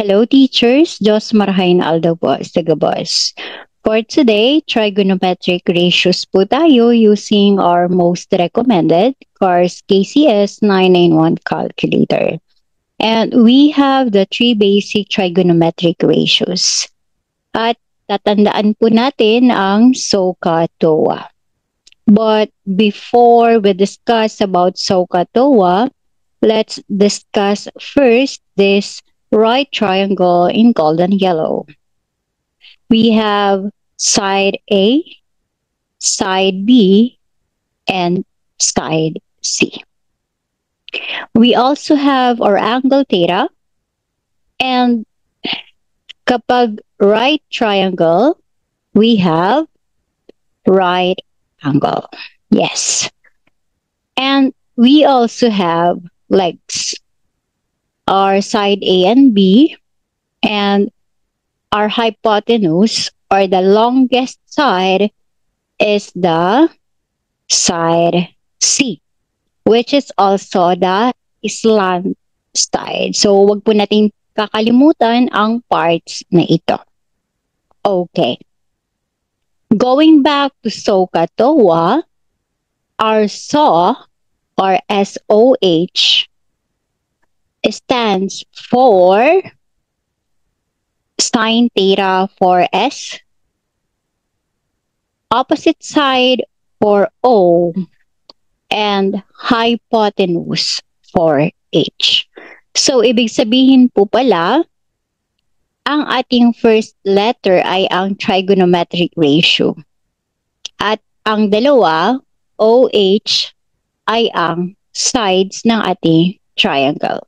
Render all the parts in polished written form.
Hello teachers, Jos Marhain Aldo po, Sagabos. For today, trigonometric ratios po tayo using our most recommended CARS KCS 991 calculator. And we have the three basic trigonometric ratios. At tatandaan po natin ang SOHCAHTOA. But before we discuss about SOHCAHTOA, let's discuss first this right triangle in gold and yellow. We have side A, side B, and side C. We also have our angle theta, and kapag right triangle, we have right angle. Yes. And we also have legs. Our side A and B, and our hypotenuse, or the longest side, is the side C, which is also the slant side. So, wag po natin kakalimutan ang parts na ito. Okay. Going back to SOHCAHTOA, our SAW, or SOH, stands for sine theta for S, opposite side for O, and hypotenuse for H. So, ibig sabihin po pala, ang ating first letter ay ang trigonometric ratio. At ang dalawa, OH, ay ang sides ng ating triangle.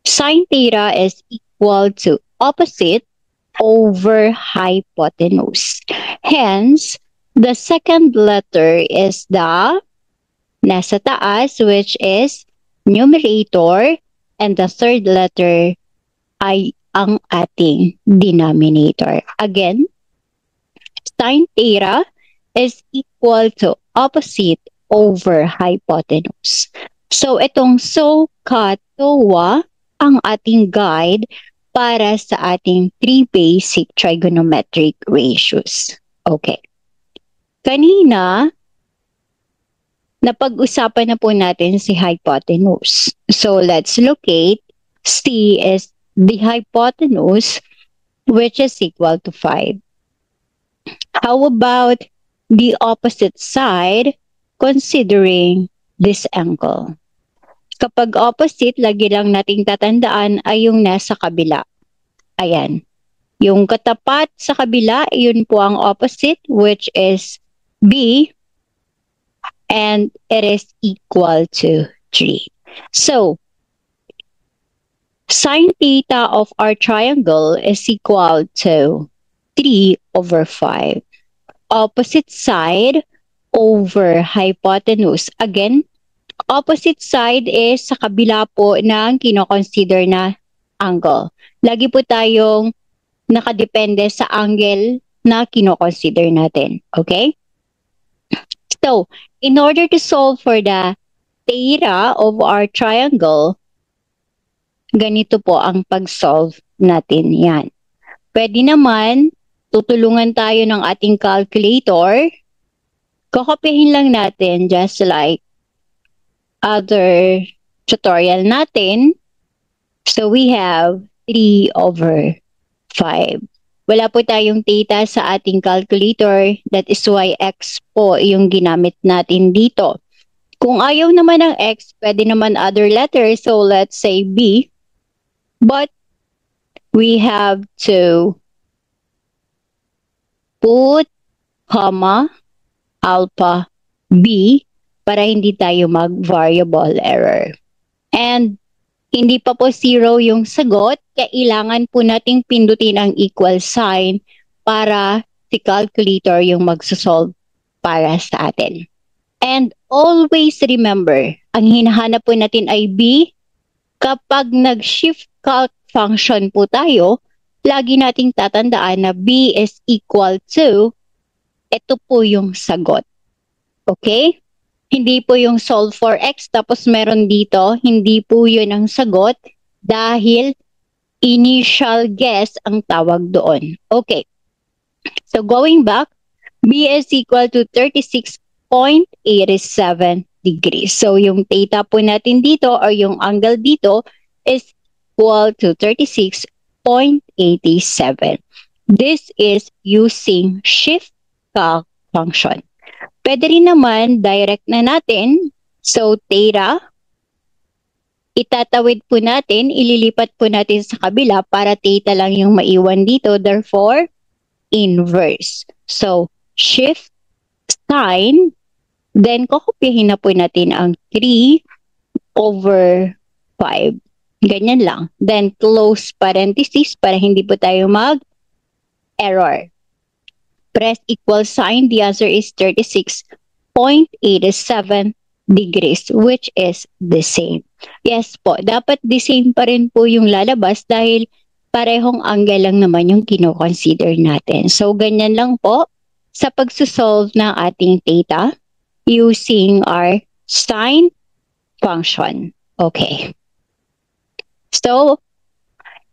Sine theta is equal to opposite over hypotenuse. Hence, the second letter is the nasa taas, which is numerator, and the third letter ay ang ating denominator. Again, sine theta is equal to opposite over hypotenuse. So, itong SOHCAHTOA ang ating guide para sa ating three basic trigonometric ratios. Okay. Kanina, napag-usapan na po natin si hypotenuse. So, let's locate. C is the hypotenuse, which is equal to 5. How about the opposite side, considering this angle? Kapag opposite, lagi lang nating tatandaan ay yung nasa kabila. Ayan. Yung katapat sa kabila, yun po ang opposite, which is B, and it is equal to 3. So, sine theta of our triangle is equal to 3 over 5. Opposite side over hypotenuse. Again, opposite side is sa kabila po ng kino-consider na angle. Lagi po tayong nakadepende sa angle na kino-consider natin. Okay? So, in order to solve for the theta of our triangle, ganito po ang pag-solve natin yan. Pwede naman, tutulungan tayo ng ating calculator. Kokopihin lang natin just like other tutorial natin. So, we have 3 over 5. Wala po tayong theta sa ating calculator. That is why x po yung ginamit natin dito. Kung ayaw naman ng x, pwede naman other letters. So, let's say B. But, we have to put comma alpha B para hindi tayo mag-variable error. And hindi pa po 0 yung sagot, kailangan po nating pindutin ang equal sign para si calculator yung magsosolve para sa atin. And always remember, ang hinahanap po natin ay B. Kapag nag-shift calc function po tayo, lagi nating tatandaan na B is equal to, ito po yung sagot. Okay? Hindi po yung solve for x tapos meron dito, hindi po yun ang sagot dahil Initial guess ang tawag doon. Okay. So going back, B is equal to 36.87 degrees. So yung theta po natin dito or yung angle dito is equal to 36.87. This is using shift calc function. Pwede rin naman direct na natin. So theta, itatawid po natin, ililipat po natin sa kabila para theta lang yung maiwan dito. Therefore, inverse. So, shift, sine, then kokopyahin na po natin ang 3 over 5. Ganyan lang. Then, close parenthesis para hindi po tayo mag-error. Press equal sign. The answer is 36.87 degrees, which is the same. Yes po, dapat the same pa rin po yung lalabas dahil parehong angle lang naman yung kino-consider natin. So, ganyan lang po sa pagsusolve ng ating theta using our sine function. Okay. So,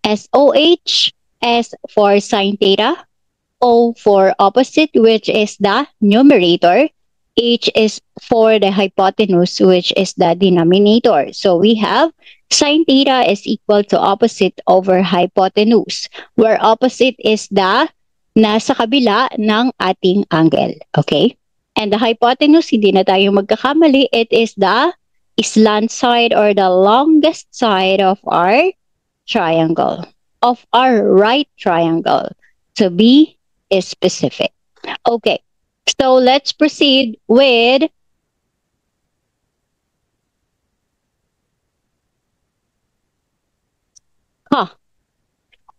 SOH, S for sine theta, O for opposite, which is the numerator, H is for the hypotenuse, which is the denominator. So we have sine theta is equal to opposite over hypotenuse, where opposite is the nasa kabila ng ating angle. Okay? And the hypotenuse, hindi na tayo magkakamali, it is the slant side or the longest side of our triangle, of our right triangle. To be specific. Okay, so let's proceed with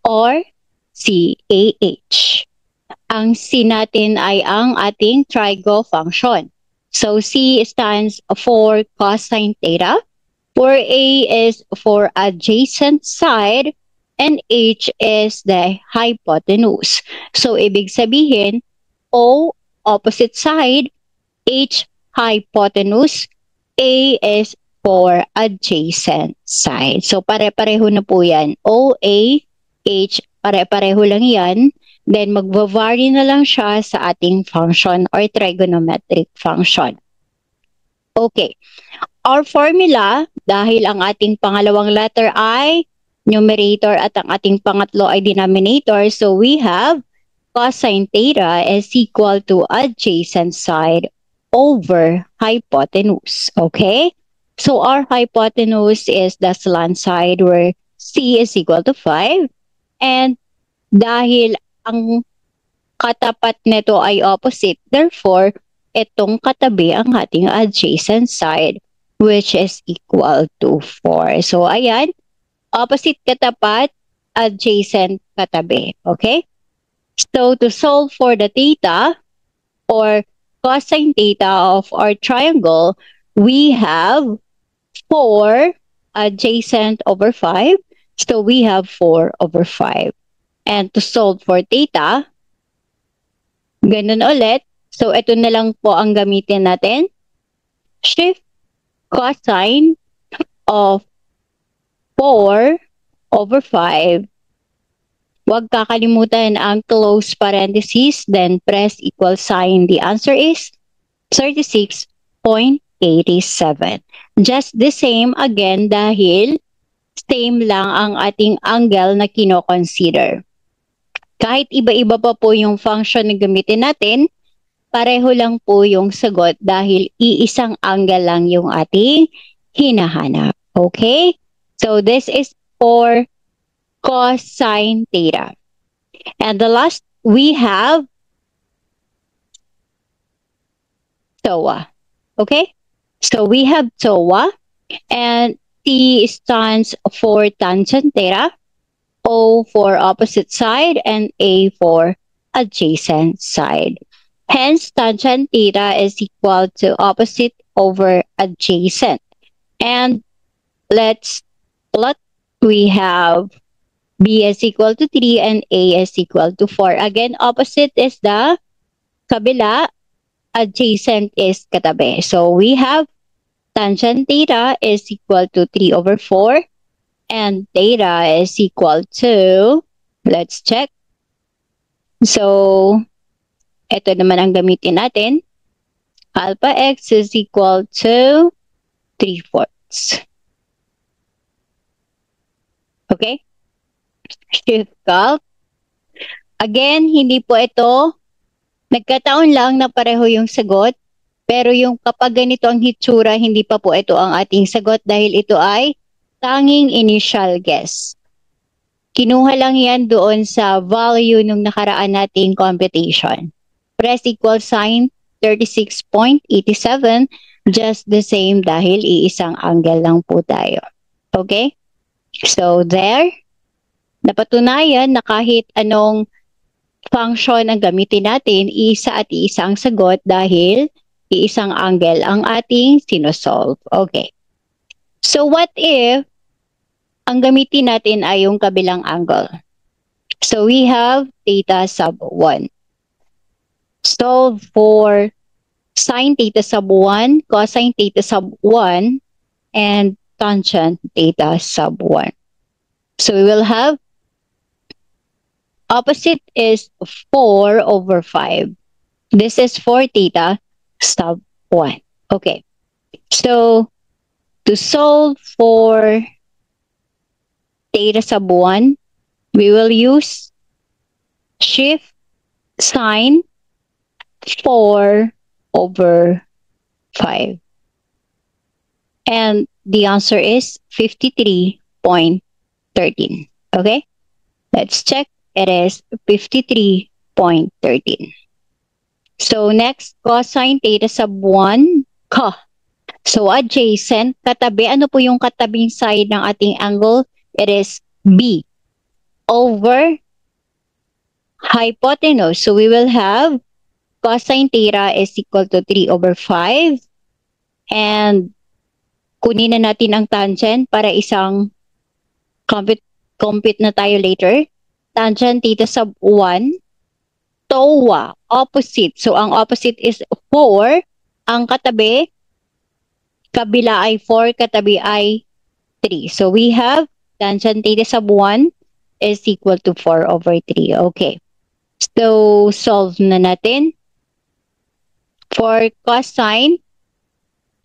or CAH. Ang C natin ay ang ating trigo function. So C stands for cosine theta, for A is for adjacent side, and H is the hypotenuse. So, ibig sabihin, O, opposite side, H, hypotenuse, A is for adjacent side. So, pare-pareho na po yan. O, A, H, pare-pareho lang yan. Then, magva-vary na lang siya sa ating function or trigonometric function. Okay. Our formula, dahil ang ating pangalawang letter ay numerator at ang ating pangatlo ay denominator. So we have cosine theta is equal to adjacent side over hypotenuse. Okay? So our hypotenuse is the slant side where C is equal to 5. And dahil ang katapat nito ay opposite, therefore, itong katabi ang ating adjacent side, which is equal to 4. So ayan, opposite katapat, adjacent katabi. Okay? So, to solve for the theta or cosine theta of our triangle, we have 4 adjacent over 5. So, we have 4 over 5. And to solve for theta, ganun ulit. So, ito na lang po ang gamitin natin. Shift cosine of 4 over 5. Huwag kakalimutan ang close parenthesis, then press equal sign. The answer is 36.87. Just the same again dahil same lang ang ating angle na kino-consider. Kahit iba-iba pa po yung function na gamitin natin, pareho lang po yung sagot dahil iisang angle lang yung ating hinahanap. Okay? So this is for cosine theta. And the last, we have TOA. Okay? So we have TOA, and T stands for tangent theta, O for opposite side, and A for adjacent side. Hence, tangent theta is equal to opposite over adjacent. And let's plot. We have B is equal to 3 and A is equal to 4. Again, opposite is the kabila, adjacent is katabi. So we have tangent theta is equal to 3 over 4 and theta is equal to, let's check. So, ito naman ang gamitin natin. Alpha x is equal to 3/4. Okay? Shift calc. Again, hindi po ito, nagkataon lang na pareho yung sagot, pero yung kapag ganito ang hitsura, hindi pa po ito ang ating sagot dahil ito ay tanging initial guess. Kinuha lang yan doon sa value nung nakaraan nating computation. Press equal sign 36.87, just the same dahil iisang angle lang po tayo. Okay? So there, napatunayan na kahit anong function ang gamitin natin, iisa at iisang sagot dahil iisang angle ang ating sinosolve. Okay. So what if ang gamitin natin ay yung kabilang angle? So we have theta sub 1. Solve for sine theta sub 1, cosine theta sub 1, and tangent theta sub 1. So we will have opposite is 4/5. This is for theta sub 1. Okay. So to solve for theta sub 1, we will use shift sine 4/5. And the answer is 53.13. Okay? Let's check. It is 53.13. So next, cosine theta sub 1, So adjacent, katabi. Ano po yung katabing side ng ating angle? It is B over hypotenuse. So we will have cosine theta is equal to 3/5. And kunin na natin ang tangent para isang compute na tayo later. Tangent theta sub 1, TOA, opposite. So ang opposite is 4. Ang katabi, kabila ay 4, katabi ay 3. So we have tangent theta sub 1 is equal to 4/3. Okay. So solve na natin. For cosine,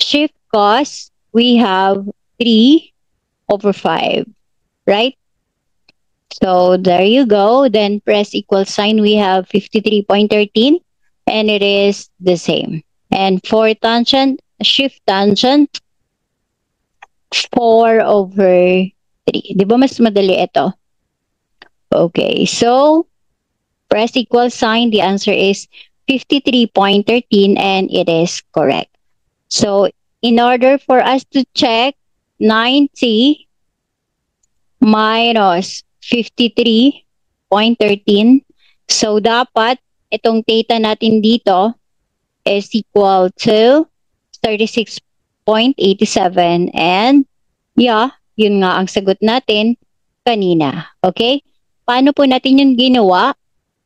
shift cos, we have 3/5. Right? So there you go. Then press equal sign. We have 53.13 and it is the same. And for tangent, shift tangent, 4/3. Di ba mas madali ito? Okay, so press equal sign. The answer is 53.13 and it is correct. So in order for us to check 90 minus 53.13, so dapat itong theta natin dito is equal to 36.87 and yeah, yun nga ang sagot natin kanina. Okay? Paano po natin yun ginawa?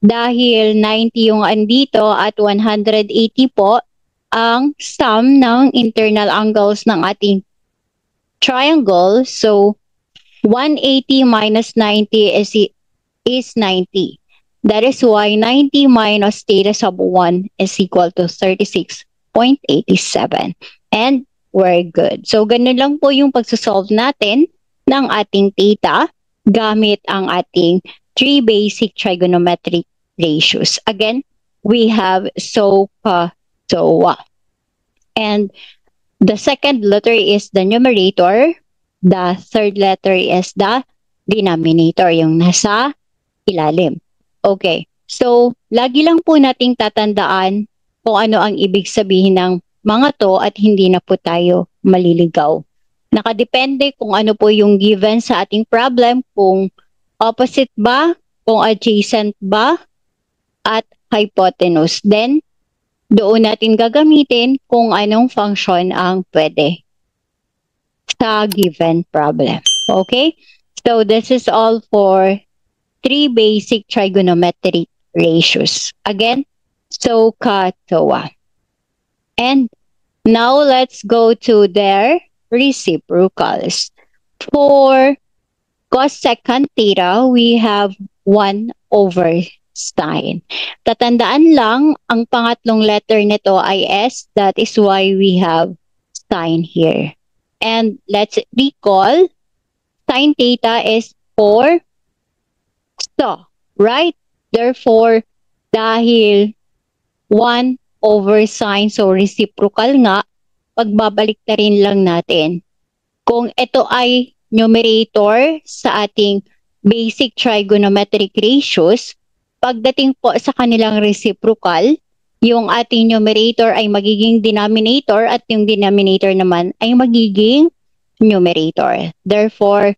Dahil 90 yung andito at 180 po ang sum ng internal angles ng ating triangle. So 180 minus 90 is 90. That is why 90 minus theta sub 1 is equal to 36.87. And we're good. So ganun lang po yung pagsosolve natin ng ating theta gamit ang ating 3 basic trigonometric ratios. Again, we have SOHCAHTOA. And the second letter is the numerator. The third letter is the denominator, yung nasa ilalim. Okay, so lagi lang po nating tatandaan kung ano ang ibig sabihin ng mga to at hindi na po tayo maliligaw. Nakadepende kung ano po yung given sa ating problem, kung opposite ba, kung adjacent ba, at hypotenuse. Then, doon natin gagamitin kung anong function ang pwede sa given problem. Okay? So, this is all for 3 basic trigonometric ratios. Again, SOHCAHTOA. And now, let's go to their reciprocals. For cosecant theta, we have 1 over sine. Tatandaan lang, ang pangatlong letter nito ay S. That is why we have sine here. And let's recall, sine theta is 4 so, right? Therefore, dahil 1 over sine, so reciprocal nga, pagbabalik na rin lang natin. Kung ito ay numerator sa ating basic trigonometric ratios, pagdating po sa kanilang reciprocal, yung ating numerator ay magiging denominator at yung denominator naman ay magiging numerator. Therefore,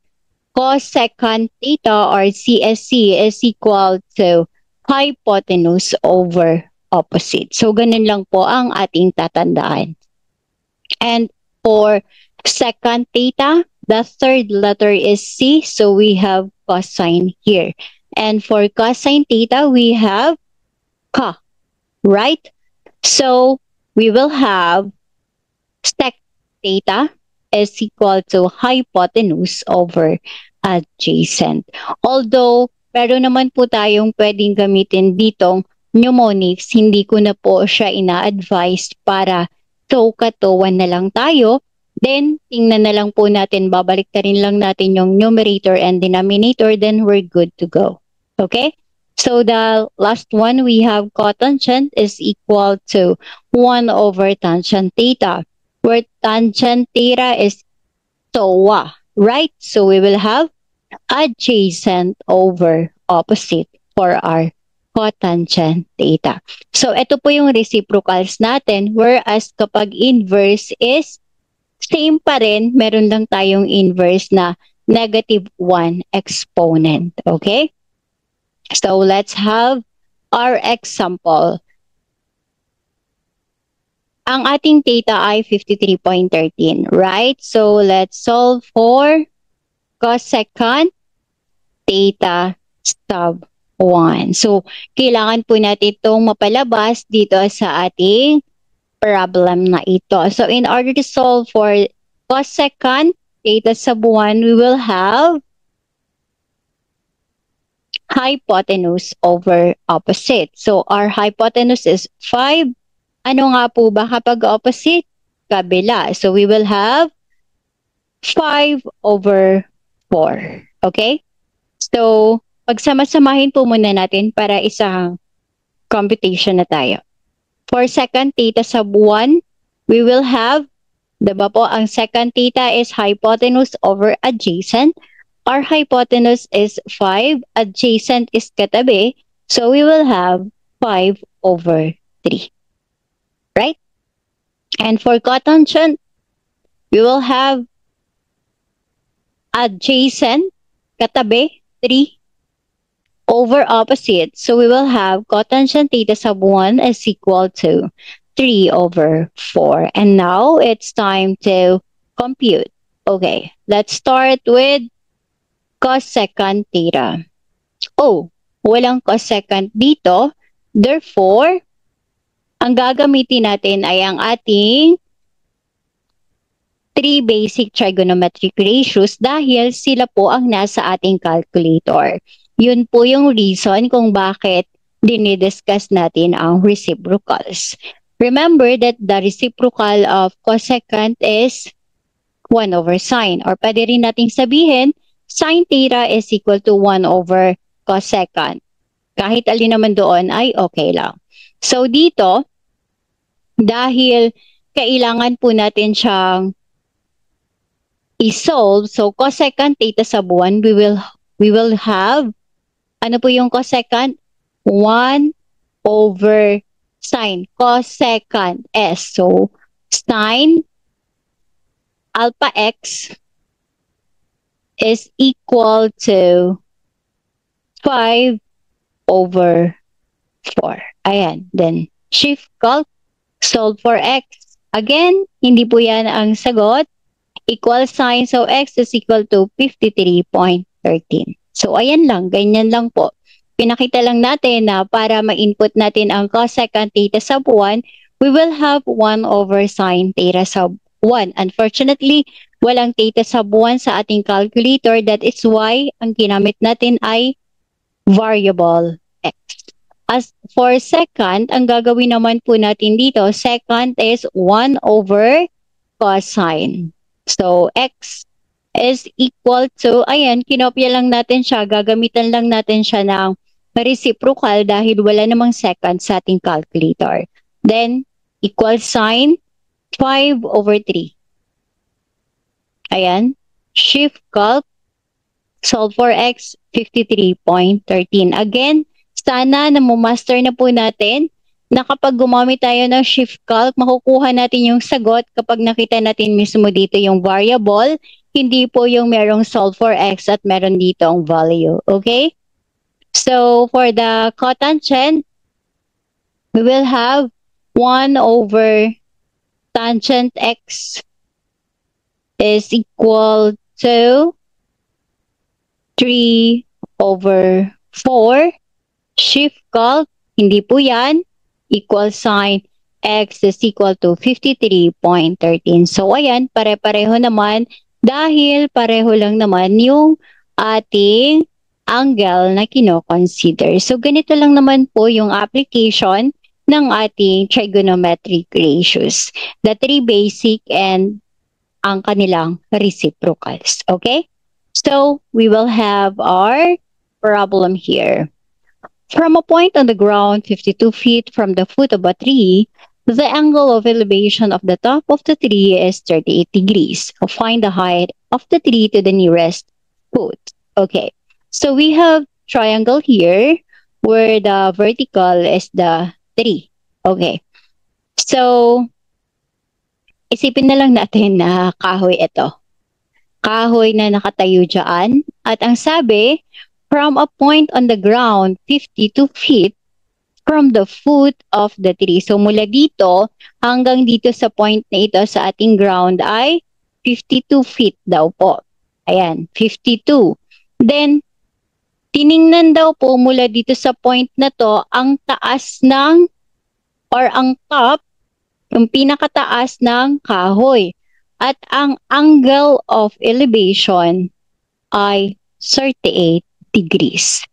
cosecant theta or CSC is equal to hypotenuse over opposite. So, ganun lang po ang ating tatandaan. And for secant theta, the third letter is C, so we have cosine here. And for cosine theta, we have K, right? So, we will have sec theta is equal to hypotenuse over adjacent. Although, meron naman po tayong pwedeng gamitin ditong mnemonics, hindi ko na po siya ina-advise para katuwan na lang tayo. Then, tingnan na lang po natin, babalik na rin lang natin yung numerator and denominator, then we're good to go. Okay? So, the last one, we have cotangent is equal to 1 over tangent theta, where tangent theta is TOA, right? So, we will have adjacent over opposite for our cotangent theta. So, ito po yung reciprocals natin, whereas kapag inverse is same pa rin, meron lang tayong inverse na negative 1 exponent. Okay? So, let's have our example. Ang ating theta ay 53.13, right? So, let's solve for cosecant theta sub 1. So, kailangan po natin itong mapalabas dito sa ating problem na ito. So, in order to solve for cosecant theta sub 1, we will have hypotenuse over opposite. So, our hypotenuse is 5. Ano nga po ba kapag opposite? Kabila. So, we will have 5 over 4. Okay? So, pagsama-samahin po muna natin para isang computation na tayo. For secant theta sub 1, we will have, diba po, ang secant theta is hypotenuse over adjacent. Our hypotenuse is 5, adjacent is katabi, so we will have 5 over 3. Right? And for cotangent, we will have adjacent, katabi, 3 over opposite. So we will have cotangent theta sub 1 is equal to 3 over 4. And now it's time to compute. Okay, let's start with cosecant theta. Oh, walang cosecant dito. Therefore, ang gagamitin natin ay ang ating 3 basic trigonometric ratios dahil sila po ang nasa ating calculator. Yun po yung reason kung bakit dinidiscuss natin ang reciprocals. Remember that the reciprocal of cosecant is 1 over sine. Or pwede rin nating sabihin, sine theta is equal to 1 over cosecant. Kahit alin naman doon ay okay lang. So dito, dahil kailangan po natin siyang i-solve, so cosecant theta sub 1, we will have, ano po yung cosecant? 1 over sine. Cosecant S. So, sine alpha x is equal to 5 over 4. Ayan. Then, shift calc, solve for x. Again, hindi po yan ang sagot. Equal sign, so x is equal to 53.13. So, ayan lang, ganyan lang po. Pinakita lang natin na para ma-input natin ang cosecant theta sub 1, we will have 1 over sine theta sub 1. Unfortunately, walang theta sa buwan sa ating calculator. That is why ang ginamit natin ay variable x. As for second, ang gagawin naman po natin dito, second is 1 over cosine. So, x is equal to, ayan, kinopya lang natin siya, gagamitan lang natin siya ng reciprocal dahil wala namang second sa ating calculator. Then, equal sign, 5 over 3. Ayan, shift calc, solve for x, 53.13. Again, sana na master na po natin na kapag gumamit tayo ng shift calc, makukuha natin yung sagot kapag nakita natin mismo dito yung variable, hindi po yung merong solve for x at meron dito ang value. Okay? So, for the cotangent, we will have 1 over tangent x is equal to 3 over 4. Shift calc, hindi po yan. Equal sign, x is equal to 53.13. So, ayan, pare-pareho naman dahil pareho lang naman yung ating angle na kino-consider. So, ganito lang naman po yung application ng ating trigonometric ratios. The three basic and ang kanilang reciprocals. Okay? So, we will have our problem here. From a point on the ground 52 feet from the foot of a tree, the angle of elevation of the top of the tree is 38 degrees. Find the height of the tree to the nearest foot. Okay, so we have triangle here where the vertical is the tree. Okay, so isipin na lang natin na kahoy ito. Kahoy na nakatayo dyan. At ang sabi, from a point on the ground 52 feet from the foot of the tree. So mula dito hanggang dito sa point na ito sa ating ground ay 52 feet daw po. Ayan, 52. Then, tiningnan daw po mula dito sa point na to ang taas ng or ang top, yung pinakataas ng kahoy. At ang angle of elevation ay 38 degrees.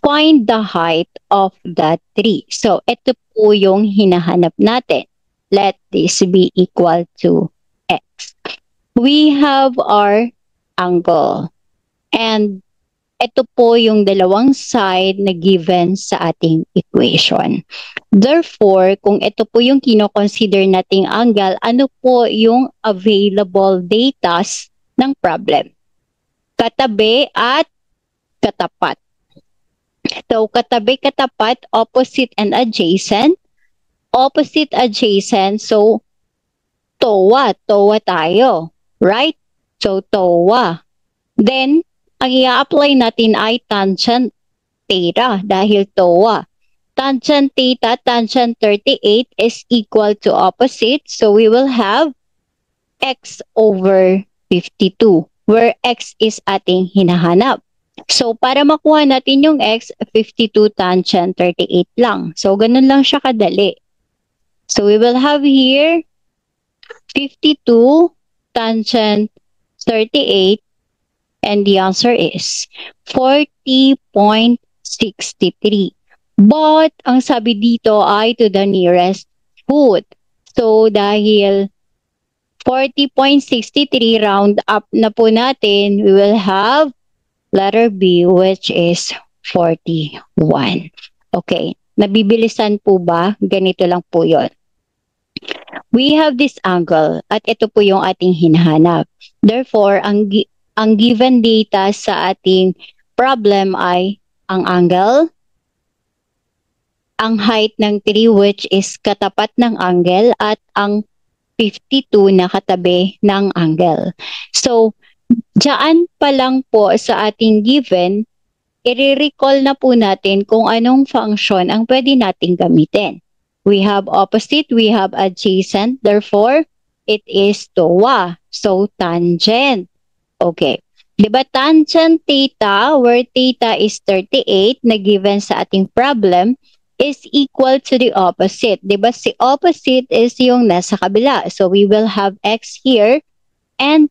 Find the height of that tree. So, ito po yung hinahanap natin. Let this be equal to x. We have our angle. And ito po yung dalawang side na given sa ating equation. Therefore, kung ito po yung kino-consider nating angle, ano po yung available datas ng problem? Katabi at katapat. So, katabi, katapat, opposite and adjacent. Opposite, adjacent. So, TOA. TOA tayo. Right? So, TOA. Then, ang i-apply natin ay tangent theta dahil TOA. Tangent theta, tangent 38 is equal to opposite. So, we will have x over 52 where x is ating hinahanap. So, para makuha natin yung x, 52 tangent 38 lang. So, ganun lang siya kadali. So, we will have here 52 tangent 38 and the answer is 40.63. But, ang sabi dito ay to the nearest foot. So, dahil 40.63 round up na po natin, we will have letter B, which is 41. Okay, nabibilisan po ba? Ganito lang po yon. We have this angle at ito po yung ating hinahanap. Therefore, ang given data sa ating problem ay ang angle, ang height ng tree which is katapat ng angle at ang 52 na katabi ng angle. So, diyan pa lang po sa ating given, i-recall na po natin kung anong function ang pwede nating gamitin. We have opposite, we have adjacent, therefore, it is TOA. So, tangent. Okay. Diba tangent theta, where theta is 38 na given sa ating problem, is equal to the opposite. Diba? Si opposite is yung nasa kabila. So we will have x here and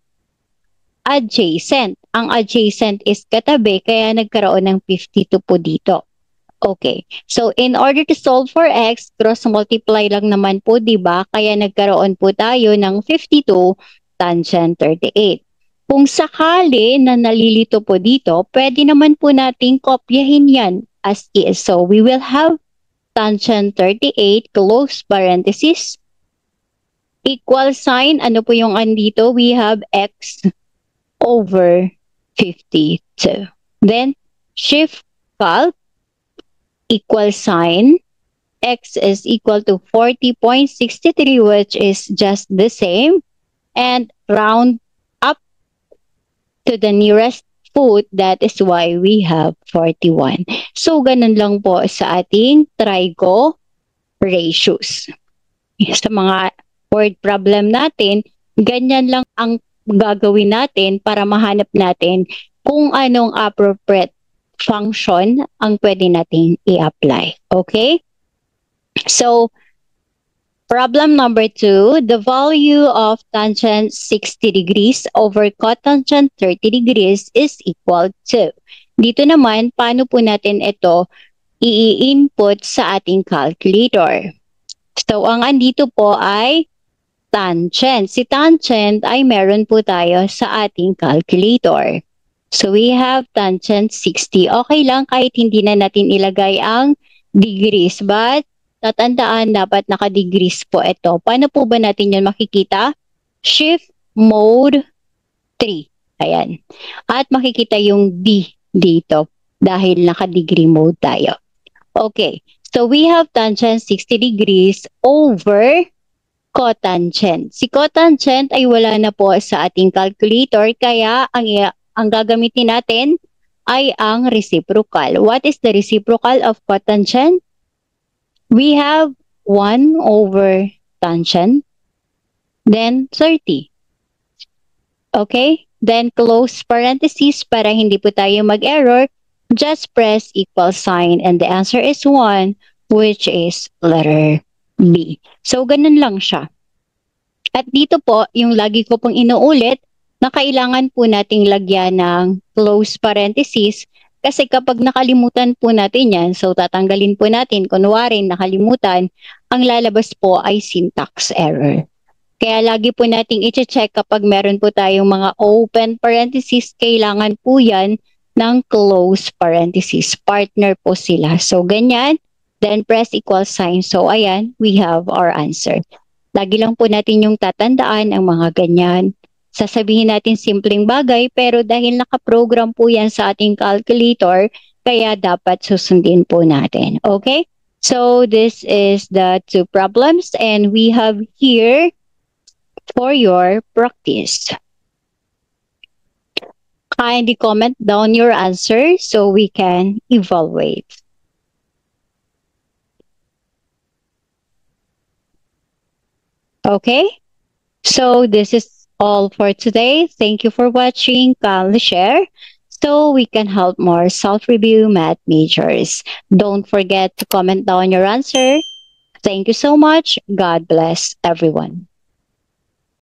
adjacent. Ang adjacent is katabi, kaya nagkaroon ng 52 po dito. Okay. So, in order to solve for x, cross-multiply lang naman po, di ba? Kaya nagkaroon po tayo ng 52 tangent 38. Kung sakali na nalilito po dito, pwede naman po nating kopyahin yan as is. So, we will have tangent 38, close parenthesis, equal sign. Ano po yung andito? We have x over 52. Then, shift calc, equal sign, x is equal to 40.63, which is just the same, and round up to the nearest foot, that is why we have 41. So, ganun lang po sa ating trigo ratios. Sa mga word problem natin, ganyan lang ang gagawin natin para mahanap natin kung anong appropriate function ang pwede nating i-apply. Okay? So, problem number 2, the value of tangent 60 degrees over cotangent 30 degrees is equal to. Dito naman, paano po natin ito i-input sa ating calculator? So, ang andito po ay tangent. Si tangent ay meron po tayo sa ating calculator. So, we have tangent 60. Okay lang kahit hindi na natin ilagay ang degrees. But, tatandaan dapat naka-degrees po ito. Paano po ba natin yun makikita? Shift mode 3. Ayan. At makikita yung D dito dahil naka-degree mode tayo. Okay. So, we have tangent 60 degrees over cotangent. Si cotangent ay wala na po sa ating calculator kaya ang gagamitin natin ay ang reciprocal. What is the reciprocal of cotangent? We have 1 over tangent, then 30. Okay? Then close parentheses para hindi po tayo mag-error. Just press equal sign and the answer is 1, which is letter B. So, ganun lang siya. At dito po, yung lagi ko pong inuulit, na kailangan po nating lagyan ng close parenthesis kasi kapag nakalimutan po natin yan, so tatanggalin po natin, kunwari nakalimutan, ang lalabas po ay syntax error. Kaya lagi po nating i-check kapag meron po tayong mga open parenthesis, kailangan po yan ng close parenthesis. Partner po sila. So ganyan, then press equal sign. So ayan, we have our answer. Lagi lang po natin yung tatandaan ang mga ganyan. Sasabihin natin simpleng bagay pero dahil nakaprogram po yan sa ating calculator, kaya dapat susundin po natin. Okay? So this is the 2 problems and we have here for your practice. Kindly comment down your answer so we can evaluate. Okay? So this is all for today. Thank you for watching. Kindly share so we can help more self-review math majors. Don't forget to comment down your answer. Thank you so much. God bless everyone.